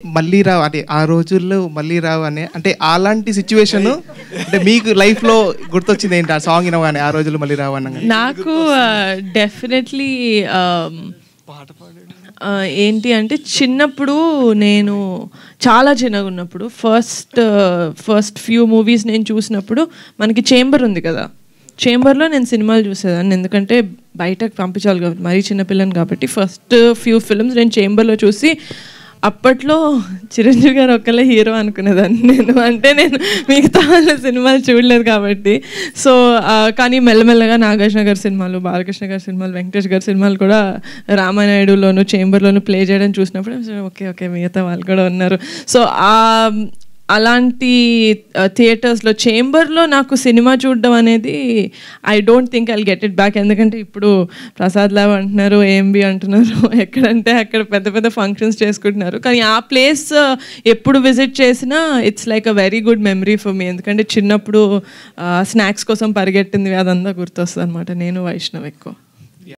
మళ్ళీ రావు అంటే ఆ రోజుల్లో మళ్ళీ రావు అనే అంటే అలాంటి సిచ్యువేషన్ అంటే మీకు లైఫ్లో గుర్తొచ్చింది ఏంటి ఆ సాంగ్ వినగానే ఆ రోజుల్లో మళ్ళీ రావు అన్న? నాకు డెఫినెట్లీ ఏంటి అంటే చిన్నప్పుడు నేను చాలా చిన్నగా ఉన్నప్పుడు ఫస్ట్ ఫ్యూ మూవీస్ నేను చూసినప్పుడు మనకి చేంబర్ ఉంది కదా, చేంబర్లో నేను సినిమాలు చూసేదాన్ని ఎందుకంటే బయటకు పంపించాలి కాబట్టి మరీ చిన్నపిల్లని కాబట్టి ఫస్ట్ ఫ్యూ ఫిల్మ్స్ నేను చేంబర్లో చూసి అప్పట్లో చిరంజీవి గారు ఒక్కలే హీరో అనుకునేదాన్ని నేను, అంటే నేను మిగతా వాళ్ళ సినిమాలు చూడలేదు కాబట్టి. సో కానీ మెల్లమెల్లగా నాగార్జున గారి సినిమాలు, బాలకృష్ణ గారి సినిమాలు, వెంకటేష్ గారి సినిమాలు కూడా రామానాయుడులోను చేంబర్లోను ప్లే చేయడం చూసినప్పుడు ఓకే మిగతా వాళ్ళు కూడా ఉన్నారు. సో అలాంటి థియేటర్స్లో చేంబర్లో నాకు సినిమా చూడడం అనేది I don't think I'll get it back. ఎందుకంటే ఇప్పుడు ప్రసాద్ ల్యాబ్ అంటున్నారు, ఏఎంబి అంటున్నారు, ఎక్కడంటే అక్కడ పెద్ద పెద్ద ఫంక్షన్స్ చేసుకుంటున్నారు. కానీ ఆ ప్లేస్ ఎప్పుడు విజిట్ చేసినా it's like a very good memory for me. ఎందుకంటే చిన్నప్పుడు స్నాక్స్ కోసం పరిగెట్టింది అదంతా గుర్తొస్తుంది అనమాట. నేను వైష్ణవ్ ఎక్కువ